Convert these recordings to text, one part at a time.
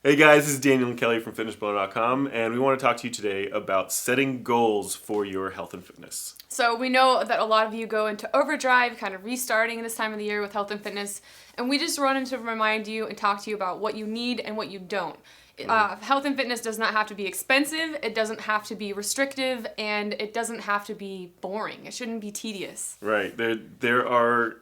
Hey guys, this is Daniel and Kelly from furnished.com, and we want to talk to you today about setting goals for your health and fitness. So we know that a lot of you go into overdrive, kind of restarting this time of the year with health and fitness, and we just wanted to remind you and talk to you about what you need and what you don't. Health and fitness does not have to be expensive, it doesn't have to be restrictive, and it doesn't have to be boring. It shouldn't be tedious. Right. There are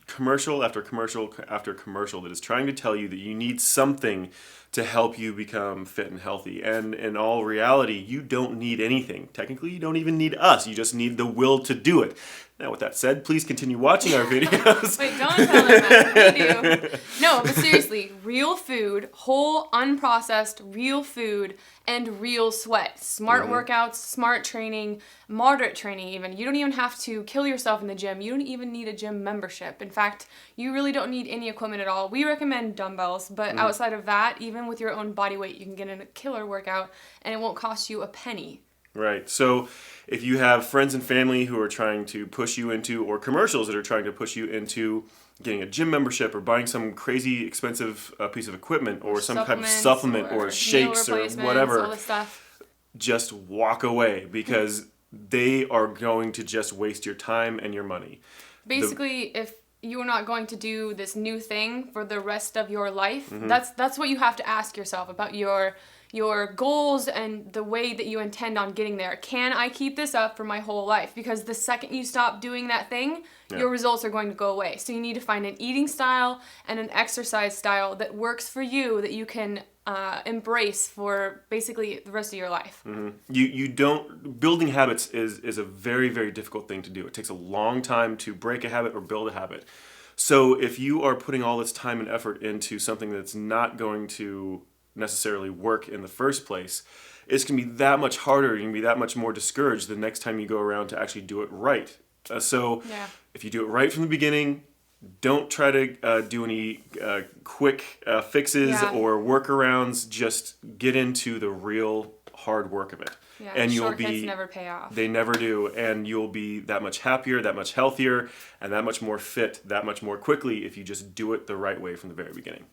commercial after commercial after commercial that is trying to tell you that you need something to help you become fit and healthy. And in all reality, you don't need anything. Technically, you don't even need us. You just need the will to do it. Now, with that said, please continue watching our videos. Wait, don't tell them that. We do. No, but seriously, real food, whole, unprocessed, real food, and real sweat. Smart workouts, smart training, moderate training even. You don't even have to kill yourself in the gym. You don't even need a gym membership. In fact, you really don't need any equipment at all. We recommend dumbbells, but outside of that, even with your own body weight, you can get in a killer workout, and it won't cost you a penny. Right. So if you have friends and family who are trying to push you into, or commercials that are trying to push you into getting a gym membership or buying some crazy expensive piece of equipment or some type of supplement or shakes or whatever, all this stuff, just walk away because they are going to just waste your time and your money. Basically, if you're not going to do this new thing for the rest of your life, that's what you have to ask yourself about your goals and the way that you intend on getting there. Can I keep this up for my whole life? Because the second you stop doing that thing, your results are going to go away. So you need to find an eating style and an exercise style that works for you, that you can embrace for basically the rest of your life. You don't, building habits is a very, very difficult thing to do. It takes a long time to break a habit or build a habit. So if you are putting all this time and effort into something that's not going to necessarily work in the first place, it's going to be that much harder. You're going to be that much more discouraged the next time you go around to actually do it right. If you do it right from the beginning, don't try to do any quick fixes or workarounds. Just get into the real hard work of it. Yeah, and shortcuts never pay off. They never do, and you'll be that much happier, that much healthier, and that much more fit, that much more quickly if you just do it the right way from the very beginning.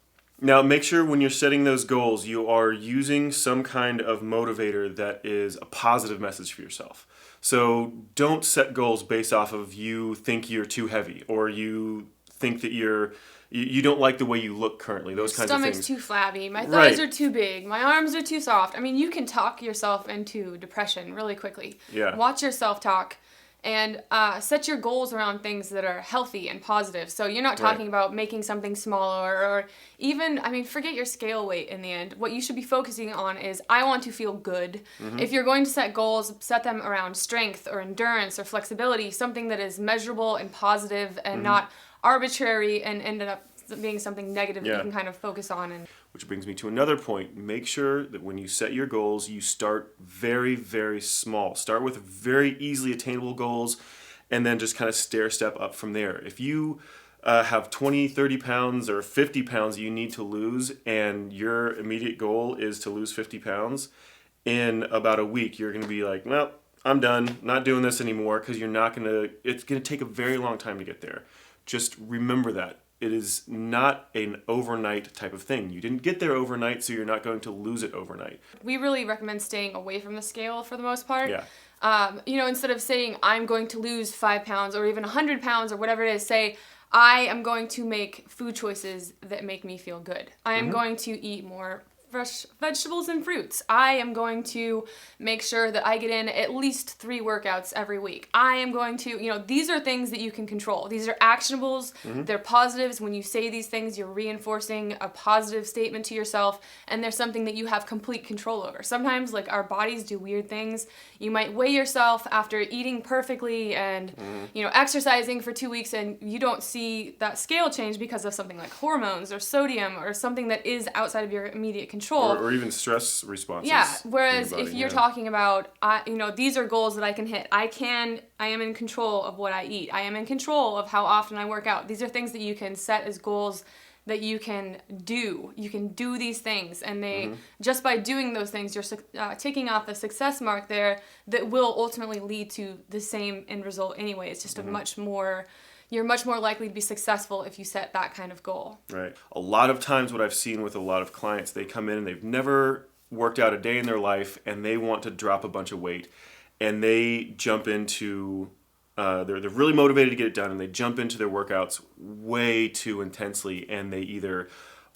Now, make sure when you're setting those goals, you are using some kind of motivator that is a positive message for yourself. So don't set goals based off of you think you're too heavy or you think that you don't like the way you look currently, those kinds of things. Stomach's too flabby, my thighs are too big, my arms are too soft. I mean, you can talk yourself into depression really quickly. Yeah. Watch your self-talk and set your goals around things that are healthy and positive. So you're not talking about making something smaller or even, I mean, forget your scale weight in the end. What you should be focusing on is, I want to feel good. If you're going to set goals, set them around strength or endurance or flexibility, something that is measurable and positive and not arbitrary and ended up being something negative that you can kind of focus on. Which brings me to another point. Make sure that when you set your goals, you start very, very small. Start with very easily attainable goals and then just kind of stair step up from there. If you have 20, 30 pounds or 50 pounds you need to lose and your immediate goal is to lose 50 pounds, in about a week you're going to be like, well, I'm done, not doing this anymore, because it's going to take a very long time to get there. Just remember that. It is not an overnight type of thing. You didn't get there overnight, so you're not going to lose it overnight. We really recommend staying away from the scale for the most part. Yeah. Instead of saying, I'm going to lose 5 pounds or even 100 pounds or whatever it is, say, I am going to make food choices that make me feel good. I am going to eat more fresh vegetables and fruits. I am going to make sure that I get in at least 3 workouts every week. I am going to, these are things that you can control. These are actionables. They're positives. When you say these things, you're reinforcing a positive statement to yourself, and there's something that you have complete control over. Sometimes, like, our bodies do weird things. You might weigh yourself after eating perfectly and, exercising for 2 weeks, and you don't see that scale change because of something like hormones or sodium or something that is outside of your immediate control. Or even stress responses. Yeah, whereas if you're talking about, these are goals that I can hit. I am in control of what I eat. I am in control of how often I work out. These are things that you can set as goals that you can do. You can do these things, and just by doing those things, you're taking off the success mark there that will ultimately lead to the same end result anyway. It's just a much more you're much more likely to be successful if you set that kind of goal. Right. A lot of times what I've seen with a lot of clients, they come in and they've never worked out a day in their life and they want to drop a bunch of weight, and they jump into they're really motivated to get it done, and they jump into their workouts way too intensely, and they either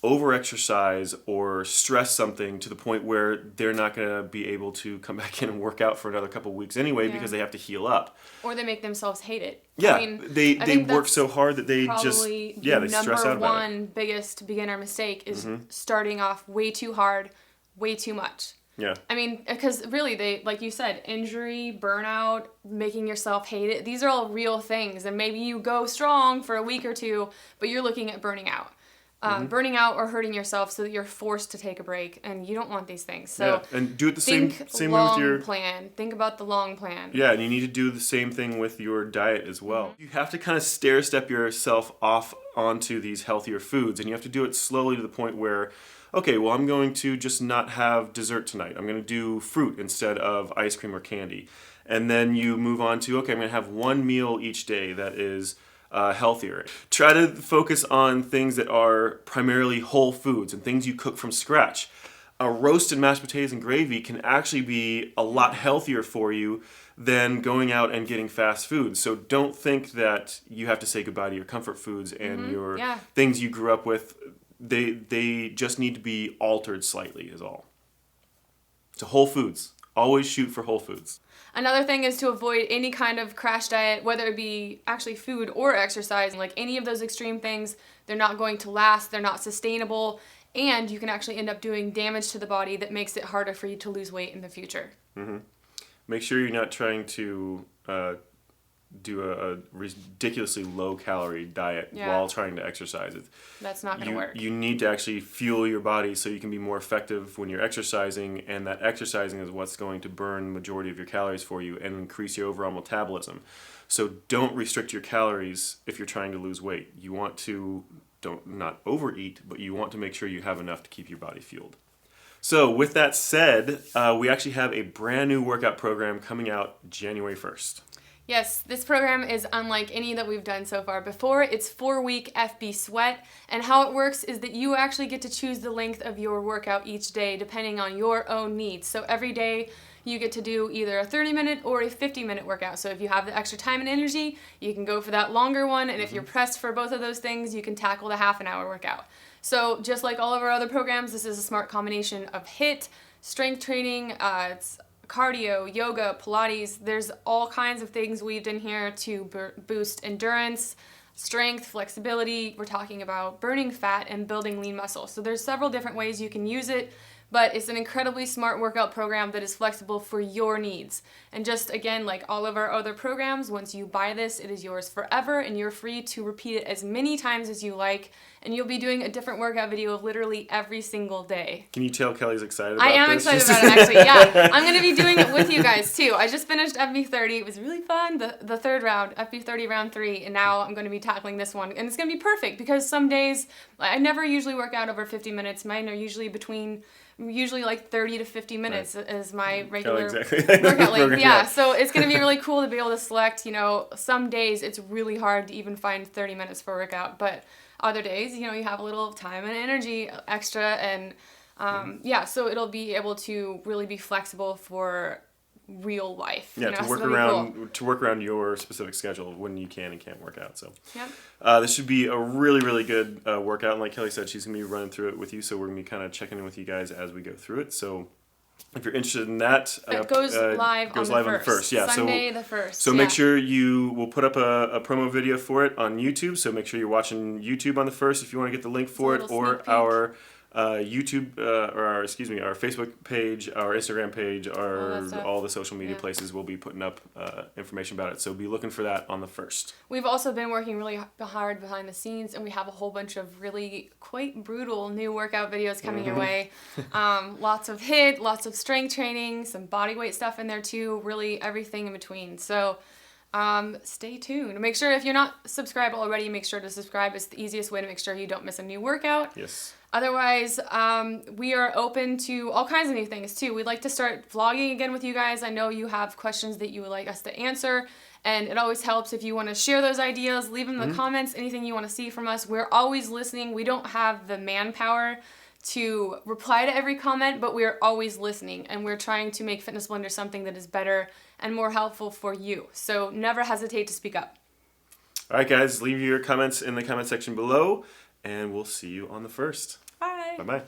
over-exercise or stress something to the point where they're not going to be able to come back in and work out for another couple of weeks anyway because they have to heal up. Or they make themselves hate it. Yeah, I mean, they work so hard that they just they stress out about it. Number one biggest beginner mistake is starting off way too hard, way too much. Yeah. I mean, because really, they, like you said, injury, burnout, making yourself hate it, these are all real things. And maybe you go strong for a week or two, but you're looking at burning out. Burning out or hurting yourself so that you're forced to take a break, and you don't want these things. So and do it the same way with your plan. Think about the long plan. Yeah, and you need to do the same thing with your diet as well. You have to kind of stair step yourself off onto these healthier foods, and you have to do it slowly to the point where, okay, well, I'm going to just not have dessert tonight. I'm going to do fruit instead of ice cream or candy. And then you move on to, okay, I'm going to have one meal each day that is healthier. Try to focus on things that are primarily whole foods and things you cook from scratch. A roasted mashed potatoes and gravy can actually be a lot healthier for you than going out and getting fast food. So don't think that you have to say goodbye to your comfort foods and your things you grew up with. They just need to be altered slightly is all. So whole foods. Always shoot for whole foods. Another thing is to avoid any kind of crash diet, whether it be actually food or exercise. Like any of those extreme things, they're not going to last, they're not sustainable, and you can actually end up doing damage to the body that makes it harder for you to lose weight in the future. Make sure you're not trying to do a ridiculously low-calorie diet while trying to exercise. That's not going to work. You need to actually fuel your body so you can be more effective when you're exercising, and that exercising is what's going to burn the majority of your calories for you and increase your overall metabolism. So don't restrict your calories if you're trying to lose weight. You want to not overeat, but you want to make sure you have enough to keep your body fueled. So with that said, we actually have a brand new workout program coming out January 1st. Yes, this program is unlike any that we've done so far before. It's 4-week FB Sweat, and how it works is that you actually get to choose the length of your workout each day depending on your own needs. So every day you get to do either a 30-minute or a 50-minute workout. So if you have the extra time and energy, you can go for that longer one, and if you're pressed for both of those things, you can tackle the half-an-hour workout. So just like all of our other programs, this is a smart combination of HIIT, strength training, it's cardio, yoga, Pilates. There's all kinds of things weaved in here to boost endurance, strength, flexibility. We're talking about burning fat and building lean muscle. So there's several different ways you can use it, but it's an incredibly smart workout program that is flexible for your needs. And just again, like all of our other programs, once you buy this, it is yours forever, and you're free to repeat it as many times as you like. And you'll be doing a different workout video of literally every single day. Can you tell Kelly's excited about this? I am excited about it, actually, yeah. I'm going to be doing it with you guys, too. I just finished FB30. It was really fun, the third round, FB30 round 3, and now I'm going to be tackling this one. And it's going to be perfect because some days, I never usually work out over 50 minutes. Mine are usually like 30 to 50 minutes as my regular workout length. Yeah, so it's going to be really cool to be able to select, some days it's really hard to even find 30 minutes for a workout, but other days, you have a little time and energy extra, and so it'll be able to really be flexible for real life. Yeah, to work around your specific schedule when you can and can't work out. So this should be a really, really good workout. And like Kelly said, she's gonna be running through it with you. So we're gonna be kind of checking in with you guys as we go through it. So if you're interested in that, it goes live on the 1st. Yeah, Sunday the 1st. So make sure we'll put up a promo video for it on YouTube. So make sure you're watching YouTube on the 1st if you want to get the link for it, or our YouTube our Facebook page, our Instagram page, all the social media places will be putting up information about it. So be looking for that on the 1st. We've also been working really hard behind the scenes, and we have a whole bunch of really quite brutal new workout videos coming your way. Lots of HIIT, lots of strength training, some body weight stuff in there too, really everything in between. So stay tuned. Make sure if you're not subscribed already, make sure to subscribe. It's the easiest way to make sure you don't miss a new workout. Yes. Otherwise, we are open to all kinds of new things too. We'd like to start vlogging again with you guys. I know you have questions that you would like us to answer, and it always helps if you want to share those ideas, leave them in the comments, anything you want to see from us. We're always listening. We don't have the manpower to reply to every comment, but we're always listening, and we're trying to make Fitness Blender something that is better and more helpful for you. So never hesitate to speak up. All right, guys, leave your comments in the comment section below, and we'll see you on the first. Bye. Bye-bye.